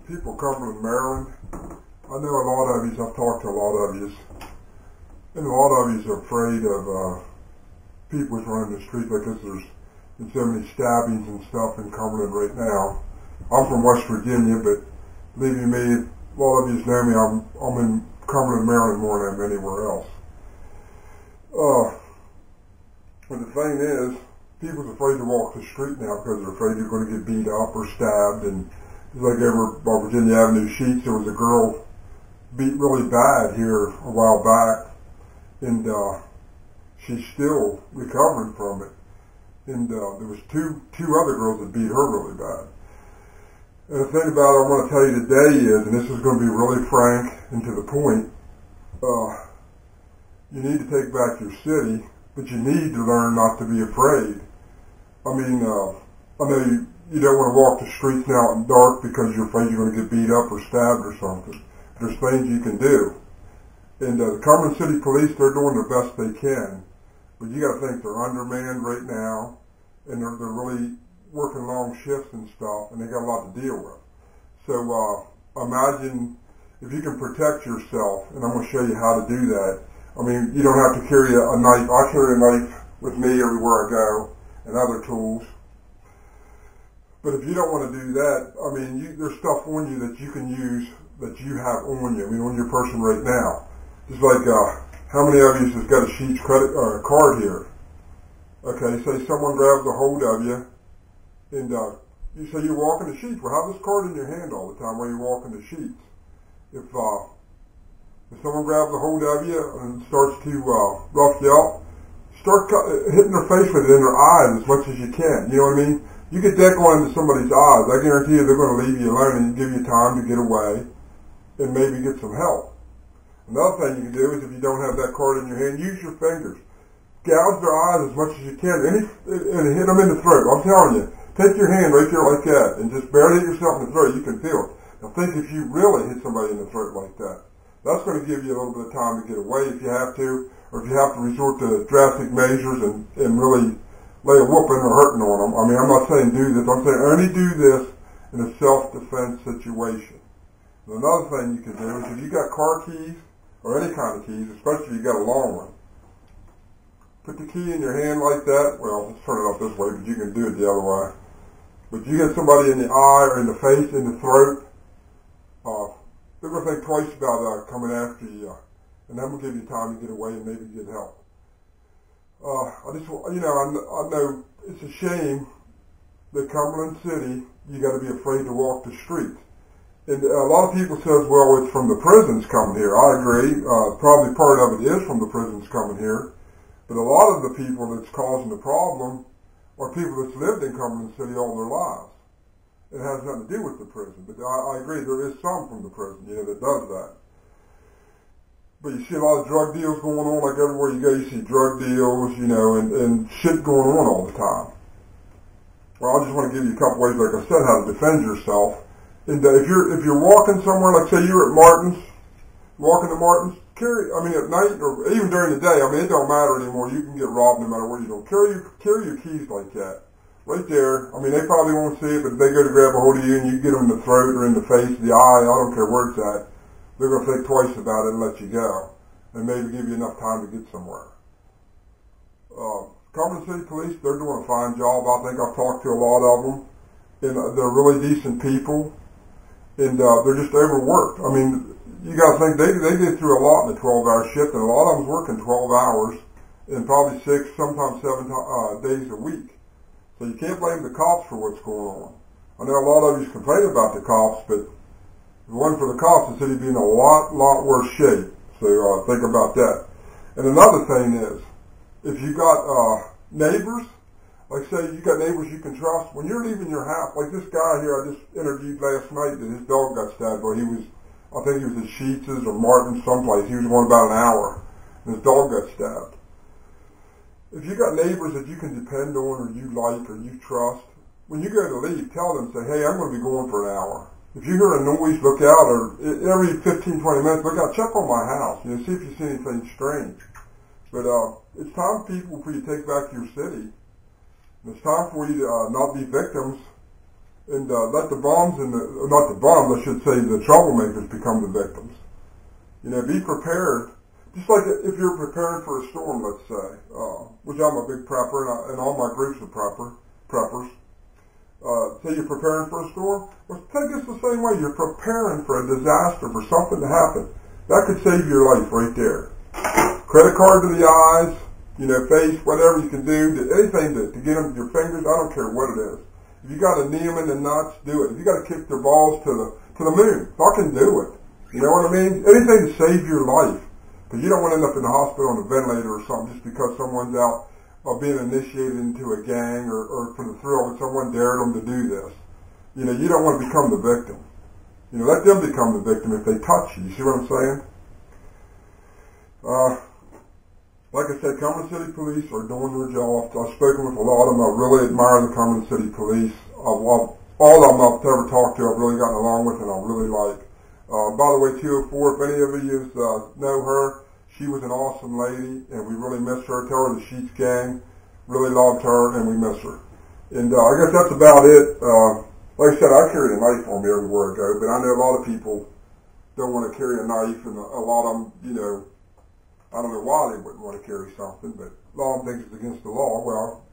People Cumberland, Maryland. I know a lot of you. I've talked to a lot of you, and a lot of you are afraid of people running the streets because there's been so many stabbings and stuff in Cumberland right now. I'm from West Virginia, but believe you me, a lot of you know me. I'm in Cumberland, Maryland more than I'm anywhere else. But the thing is, people's afraid to walk the street now because they're afraid they're going to get beat up or stabbed. And like over by Virginia Avenue Sheets, there was a girl beat really bad here a while back, and she's still recovering from it. And there was two other girls that beat her really bad. And the thing about it I want to tell you today is, and this is going to be really frank and to the point, you need to take back your city, but you need to learn not to be afraid. I mean, I know you don't want to walk the streets now in dark because you're afraid you're going to get beat up or stabbed or something. There's things you can do. And the Cumberland City Police, they're doing the best they can. But you got to think they're undermanned right now, and they're really working long shifts and stuff, and they got a lot to deal with. So imagine if you can protect yourself, and I'm going to show you how to do that. I mean, you don't have to carry a knife. I carry a knife with me everywhere I go, and other tools. But if you don't want to do that, I mean, there's stuff on you that you can use that you have on you, I mean, on your person right now. Just like, how many of you has got a Sheets credit card here? Okay, say someone grabs a hold of you, and you say you're walking the Sheets. Well, have this card in your hand all the time while you're walking the Sheets. If someone grabs a hold of you and starts to rough you up, start hitting their face with it in their eyes as much as you can. You know what I mean? You get that going into somebody's eyes, I guarantee you they're going to leave you alone and give you time to get away and maybe get some help. Another thing you can do is, if you don't have that card in your hand, use your fingers. Gouge their eyes as much as you can and hit them in the throat. I'm telling you, take your hand right there like that and just barely hit yourself in the throat. You can feel it. Now think if you really hit somebody in the throat like that. That's going to give you a little bit of time to get away if you have to, or if you have to resort to drastic measures and really lay a whooping or hurting on them. I mean, I'm not saying do this. I'm saying only do this in a self-defense situation. And another thing you can do is, if you got car keys or any kind of keys, especially if you got a long one, put the key in your hand like that. Well, let's turn it up this way, but you can do it the other way. But you get somebody in the eye or in the face, in the throat, they're going to think twice about coming after you, and that will give you time to get away and maybe get help. I know it's a shame that Cumberland City, you got to be afraid to walk the streets. And a lot of people says, well, it's from the prisons coming here. I agree. Probably part of it is from the prisons coming here. But a lot of the people that's causing the problem are people that's lived in Cumberland City all their lives. It has nothing to do with the prison. But I agree, there is some from the prison, that does that. But you see a lot of drug deals going on, like everywhere you go, you see drug deals, and shit going on all the time. Well, I just want to give you a couple ways, like I said, how to defend yourself. And if you're walking somewhere, like say you're at Martin's, walking to Martin's, at night or even during the day, it don't matter anymore. You can get robbed no matter where you go. Carry your keys like that. Right there. They probably won't see it, but if they go to grab a hold of you and you get them in the throat or in the face, the eye, I don't care where it's at, they're going to think twice about it and let you go. And maybe give you enough time to get somewhere. Cumberland City Police, they're doing a fine job. I think I've talked to a lot of them. And they're really decent people. And they're just overworked. You got to think, they get through a lot in a 12-hour shift, and a lot of them's working 12 hours and probably 6, sometimes 7 days a week. So you can't blame the cops for what's going on. I know a lot of you complain about the cops, but if it wasn't for the cops, the city'd be in a lot worse shape. So think about that. And another thing is, if you got neighbors, like say you got neighbors you can trust, when you're leaving your house, like this guy here I just interviewed last night, that his dog got stabbed, or I think he was at Sheets or Martin someplace. He was going about an hour, and his dog got stabbed. If you got neighbors that you can depend on, or you like, or you trust, when you go to leave, tell them, say, hey, I'm going to be going for an hour. If you hear a noise, look out, or every 15, 20 minutes, look out, check on my house, see if you see anything strange. But it's time, people, for you to take back your city. And it's time for you to not be victims and let the bums and not the bums, I should say, the troublemakers become the victims. You know, be prepared. Just like if you're preparing for a storm, let's say, which I'm a big prepper, and all my groups are preppers. Say you're preparing for a storm. Well, take this the same way. You're preparing for a disaster, for something to happen. That could save your life right there. Credit card to the eyes, you know, face, whatever you can do, anything to get them, your fingers, I don't care what it is. If you got to knee them in the nuts, do it. If you got to kick their balls to the moon, fucking do it. You know what I mean? Anything to save your life. Because you don't want to end up in the hospital on a ventilator or something just because someone's out being initiated into a gang or for the thrill of someone dared them to do this. You know, you don't want to become the victim. You know, let them become the victim if they touch you. You see what I'm saying? Like I said, Cumberland City Police are doing their job. I've spoken with a lot of them. I really admire the Cumberland City Police. All of them I've ever talked to, I've really gotten along with and I really like. By the way, 204, if any of you know her, she was an awesome lady, and we really miss her. Tell her the Sheets gang really loved her, and we miss her. And I guess that's about it. Like I said, I carry a knife on me everywhere I go, but I know a lot of people don't want to carry a knife, and a lot of them, you know, I don't know why they wouldn't want to carry something, but a lot of them think it's against the law. Well,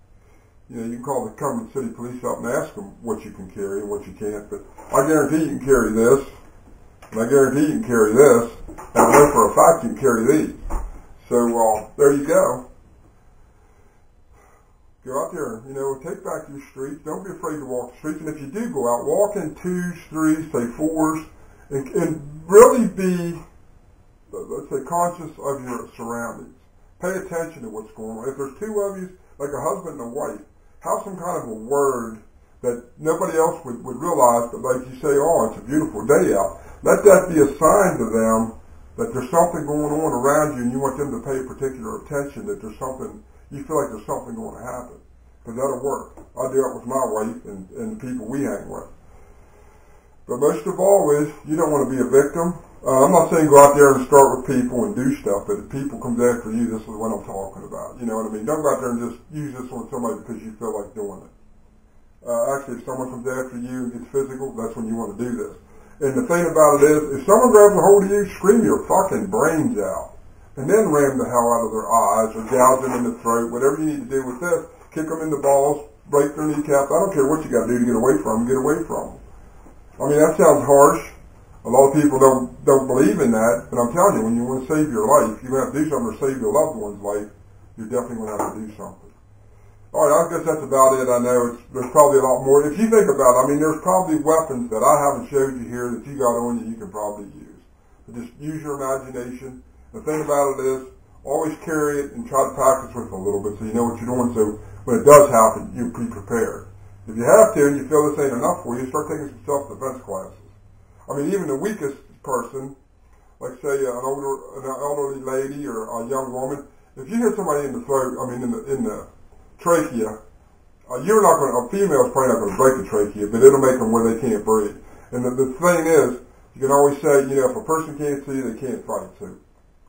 you know, you can call the Cumberland City Police up and ask them what you can carry and what you can't, but I guarantee you can carry this. And I guarantee you can carry this, and I know for a fact you can carry these. So, there you go. Go out there, you know, take back your streets. Don't be afraid to walk the streets. And if you do go out, walk in 2s, 3s, say 4s, and really be, let's say, conscious of your surroundings. Pay attention to what's going on. If there's two of you, like a husband and a wife, have some kind of a word that nobody else would realize, but like you say, oh, it's a beautiful day out. Let that be a sign to them that there's something going on around you and you want them to pay particular attention, that there's something, you feel like there's something going to happen. Because that'll work. I do it with my wife and the people we hang with. But most of all is, you don't want to be a victim. I'm not saying go out there and start with people and do stuff, but if people comes after you, this is what I'm talking about. You know what I mean? Don't go out there and just use this on somebody because you feel like doing it. Actually, if someone comes after you and gets physical, that's when you want to do this. And the thing about it is, if someone grabs a hold of you, scream your fucking brains out. And then ram the hell out of their eyes or gouge them in the throat, whatever you need to do with this. Kick them in the balls, break their kneecaps. I don't care what you got to do to get away from them, get away from them. I mean, that sounds harsh. A lot of people don't believe in that, but I'm telling you, when you want to save your life, you're going to have to do something to save your loved one's life. You're definitely going to have to do something. All right, I guess that's about it. I know there's probably a lot more. If you think about it, I mean, there's probably weapons that I haven't showed you here that you got on you can probably use. But just use your imagination. The thing about it is, always carry it and try to practice with it a little bit so you know what you're doing, so when it does happen, you'll be prepared. If you have to and you feel this ain't enough for you, start taking some self-defense classes. I mean, even the weakest person, like say an elderly lady or a young woman, if you hit somebody in the throat, I mean in the trachea, you're not going to, a female's probably not going to break the trachea, but it'll make them where they can't breathe. And the thing is, you can always say, you know, if a person can't see, they can't fight. So,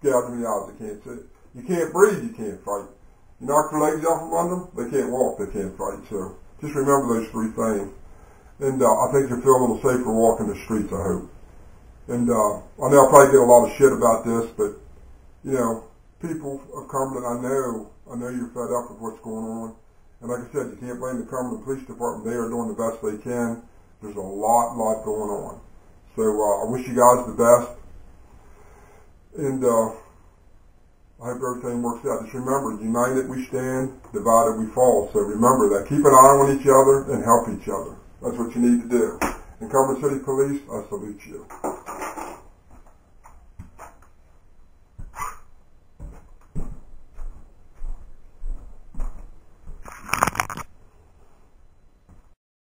get out in the eyes, they can't see. You can't breathe, you can't fight. You knock their legs out from under them, they can't walk, they can't fight. So, just remember those three things. And I think you'll feel a little safer walking the streets, I hope. And I know I'll probably get a lot of shit about this, but, you know, people of Cumberland, I know you're fed up with what's going on. And like I said, you can't blame the Cumberland Police Department. They are doing the best they can. There's a lot going on. So I wish you guys the best. And I hope everything works out. Just remember, united we stand, divided we fall. So remember that. Keep an eye on each other and help each other. That's what you need to do. And Cumberland City Police, I salute you.